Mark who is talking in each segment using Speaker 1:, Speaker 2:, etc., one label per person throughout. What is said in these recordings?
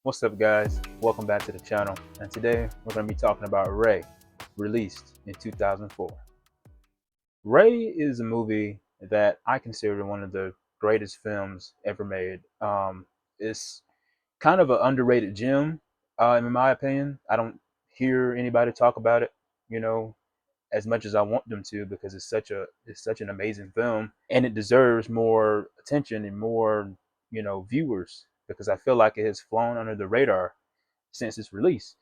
Speaker 1: What's up, guys? Welcome back to the channel. And today we're going to be talking about Ray, released in 2004. Ray is a movie that I consider one of the greatest films ever made. It's kind of an underrated gem, in my opinion. I don't hear anybody talk about it, you know, as much as I want them to, because it's such an amazing film, and it deserves more attention and more, viewers, because I feel like it has flown under the radar since its release.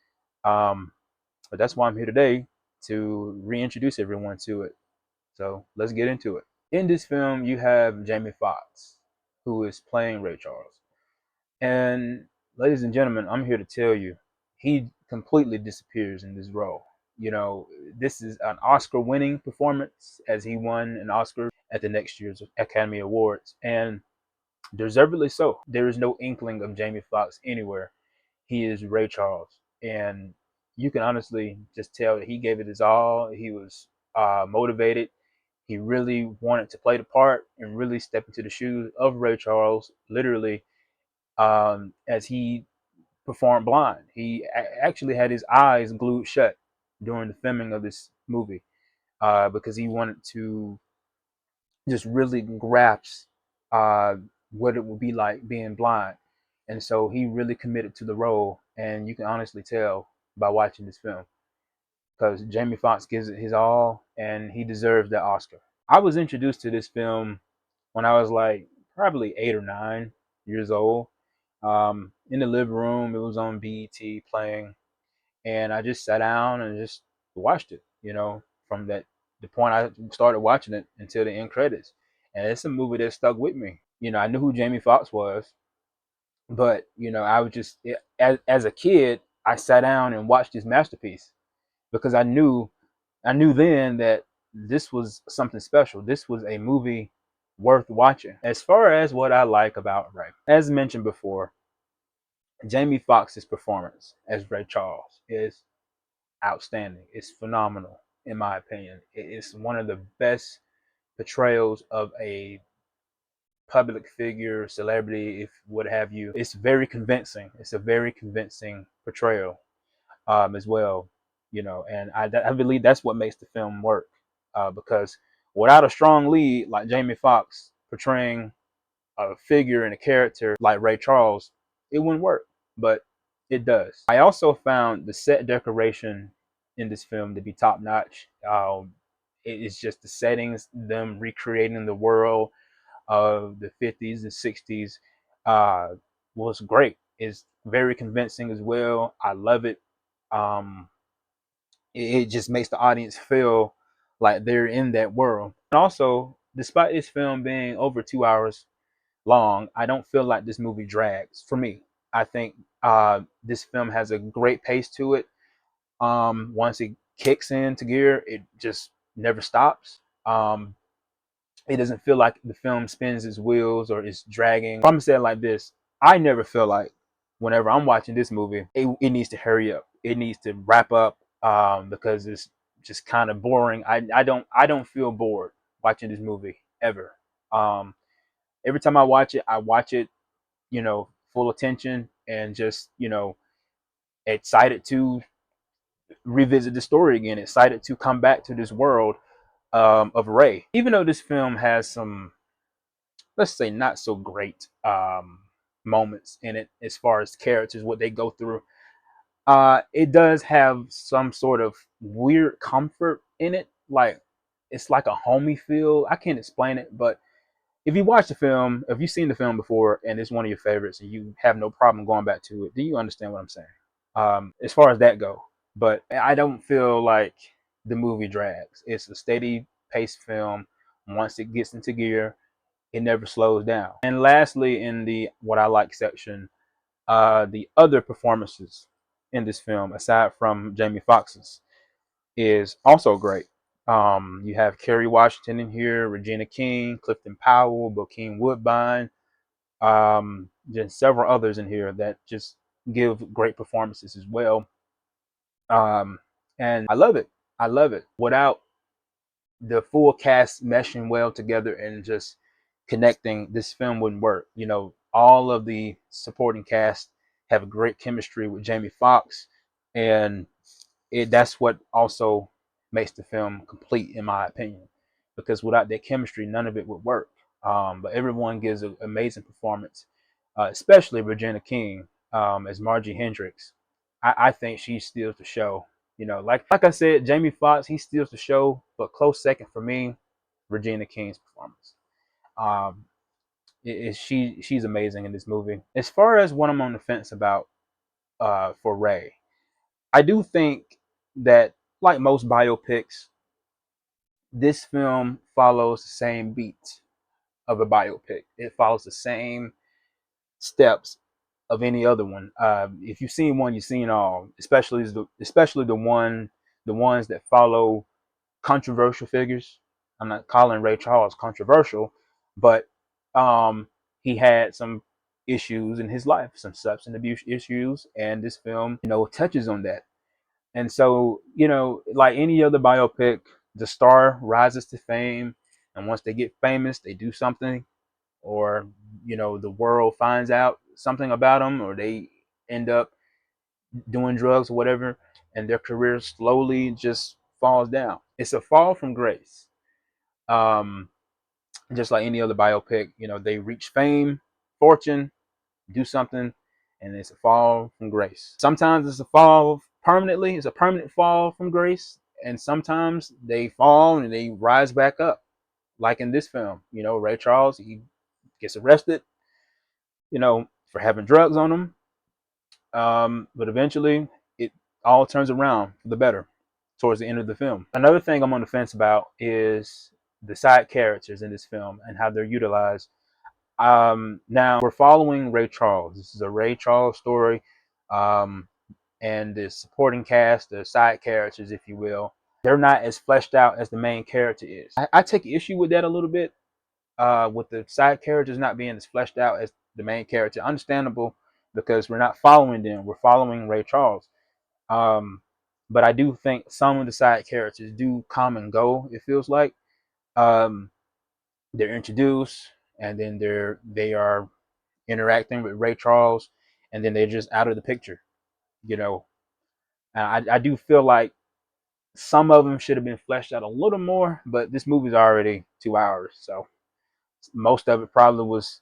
Speaker 1: Um, but that's why I'm here today, to reintroduce everyone to it. So let's get into it. In this film, you have Jamie Foxx, who is playing Ray Charles. And ladies and gentlemen, I'm here to tell you, he completely disappears in this role. You know, this is an Oscar winning performance, as he won an Oscar at the next year's Academy Awards, and deservedly so. There is no inkling of Jamie Foxx anywhere. He is Ray Charles, and you can honestly just tell that he gave it his all. He was motivated. He really wanted to play the part and really step into the shoes of Ray Charles, literally, as he performed blind. He actually had his eyes glued shut during the filming of this movie, because he wanted to just really grasp uh, what it would be like being blind. And so he really committed to the role, and you can honestly tell by watching this film, because Jamie Foxx gives it his all, and he deserves that Oscar. I was introduced to this film when I was like probably 8 or 9 years old. In the living room, it was on BET playing, and I just sat down and just watched it. From the point I started watching it until the end credits, and it's a movie that stuck with me. I knew who Jamie Foxx was, but I was just as a kid, I sat down and watched this masterpiece, because I knew then that this was something special. This was a movie worth watching. As far as what I like about Ray, as mentioned before, Jamie Foxx's performance as Ray Charles is outstanding. It's phenomenal, in my opinion. It's one of the best portrayals of a public figure, celebrity, if what have you. It's very convincing. It's a very convincing portrayal, as well. And I believe that's what makes the film work, because without a strong lead like Jamie Foxx portraying a figure and a character like Ray Charles, it wouldn't work. But it does. I also found the set decoration in this film to be top notch. It is just the settings, them recreating the world of the 50s and 60s, uh, was great. It's very convincing as well. I love it. Um, it just makes the audience feel like they're in that world. And also, despite this film being over 2 hours long, I don't feel like this movie drags for me. I think this film has a great pace to it. Once it kicks into gear, it just never stops. It doesn't feel like the film spins its wheels or is dragging. I'm saying like this: I never feel like whenever I'm watching this movie, it needs to hurry up. It needs to wrap up, because it's just kind of boring. I don't feel bored watching this movie ever. Um, every time I watch it, full attention, and just excited to revisit the story again, excited to come back to this world, of Ray. Even though this film has some, let's say, not so great moments in it, as far as characters, what they go through, it does have some sort of weird comfort in it. Like, it's like a homey feel. I can't explain it, but if you watch the film, if you've seen the film before and it's one of your favorites and you have no problem going back to it, do you understand what I'm saying? As far as that go, but I don't feel like the movie drags. It's a steady paced film. Once it gets into gear, it never slows down. And lastly, in the what I like section, the other performances in this film, aside from Jamie Foxx's, is also great. You have Kerry Washington in here, Regina King, Clifton Powell, Bokeem Woodbine, just several others in here that just give great performances as well. Um, and I love it. I love it. Without the full cast meshing well together and just connecting, this film wouldn't work. All of the supporting cast have a great chemistry with Jamie Foxx, and that's what also makes the film complete, in my opinion, because without that chemistry, none of it would work. But everyone gives an amazing performance, especially Regina King as Margie Hendricks. I think she steals the show. Like I said, Jamie Foxx, he steals the show, but close second for me, Regina King's performance. Um, she's amazing in this movie. As far as what I'm on the fence about for Ray, I do think that, like most biopics, this film follows the same beats of a biopic. It follows the same steps of any other one. If you've seen one, you've seen all. Especially the ones that follow controversial figures. I'm not calling Ray Charles controversial, but um, he had some issues in his life, some substance abuse issues, and this film, touches on that. And so, like any other biopic, the star rises to fame, and once they get famous, they do something, or the world finds out something about them, or they end up doing drugs or whatever, and their career slowly just falls down. It's a fall from grace. Um, just like any other biopic, they reach fame, fortune, do something, and it's a fall from grace. Sometimes it's a fall permanently, it's a permanent fall from grace, and sometimes they fall and they rise back up. Like in this film, Ray Charles, he gets arrested, for having drugs on him. But eventually it all turns around for the better towards the end of the film. Another thing I'm on the fence about is the side characters in this film and how they're utilized. Now we're following Ray Charles. This is a Ray Charles story, um, and the supporting cast, the side characters, if you will, they're not as fleshed out as the main character is. I take issue with that a little bit, with the side characters not being as fleshed out as the main character. Understandable, because we're not following them; we're following Ray Charles. Um, but I do think some of the side characters do come and go. It feels like um, they're introduced, and then they are interacting with Ray Charles, and then they're just out of the picture. You know, and I do feel like some of them should have been fleshed out a little more, but this movie's already 2 hours, so most of it probably was,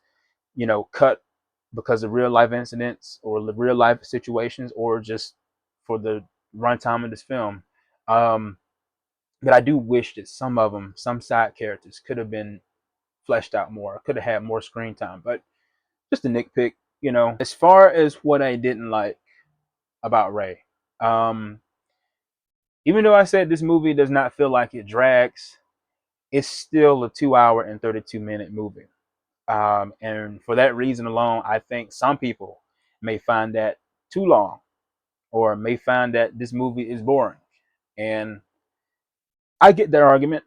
Speaker 1: cut because of real life incidents or real life situations, or just for the runtime of this film. Um, but I do wish that some of them, some side characters, could have been fleshed out more, could have had more screen time. But just a nitpick. As far as what I didn't like about Ray, um, even though I said this movie does not feel like it drags, it's still a 2 hour and 32-minute movie. And for that reason alone, I think some people may find that too long, or may find that this movie is boring. And I get that argument.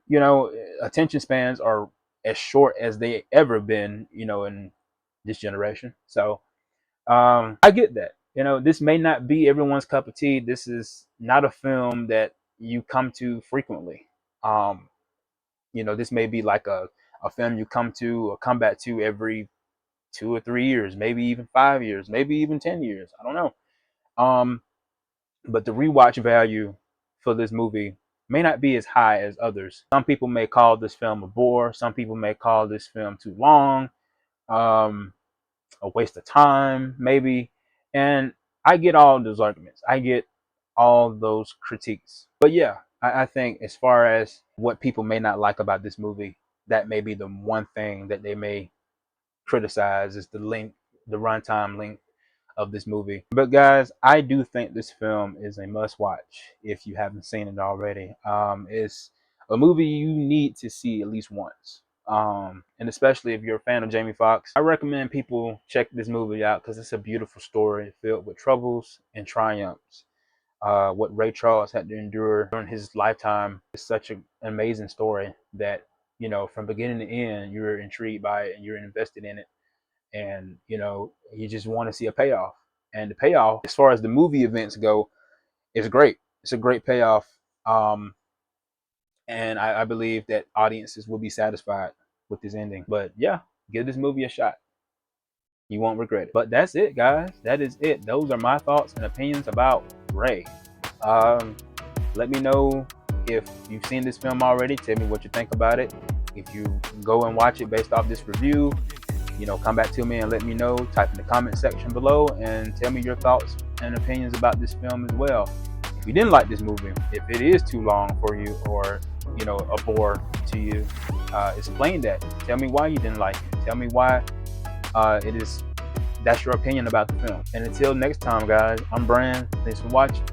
Speaker 1: Attention spans are as short as they ever been, in this generation. So I get that. This may not be everyone's cup of tea. This is not a film that you come to frequently. Um, this may be like a film you come to or come back to every 2 or 3 years, maybe even 5 years, maybe even 10 years. I don't know. Um, but the rewatch value for this movie may not be as high as others. Some people may call this film a bore. Some people may call this film too long, um, a waste of time, maybe. And I get all those arguments. I get all those critiques. But yeah, I think as far as what people may not like about this movie, that may be the one thing that they may criticize, is the runtime length of this movie. But guys, I do think this film is a must watch if you haven't seen it already. It's a movie you need to see at least once. And especially if you're a fan of Jamie Foxx, I recommend people check this movie out because it's a beautiful story filled with troubles and triumphs. What Ray Charles had to endure during his lifetime is such an amazing story that, from beginning to end, you're intrigued by it and you're invested in it, and you just want to see a payoff. And the payoff, as far as the movie events go, is great. It's a great payoff. um and I believe that audiences will be satisfied with this ending. But yeah, give this movie a shot. You won't regret it. But that's it, guys. That is it. Those are my thoughts and opinions about Ray. Um, Let me know if you've seen this film already. Tell me what you think about it. If you go and watch it based off this review, come back to me and let me know. Type in the comment section below and tell me your thoughts and opinions about this film as well. If you didn't like this movie, if it is too long for you, or a bore to you, explain that. Tell me why you didn't like it. Tell me why that's your opinion about the film. And until next time, guys, I'm Bran. Thanks for watching.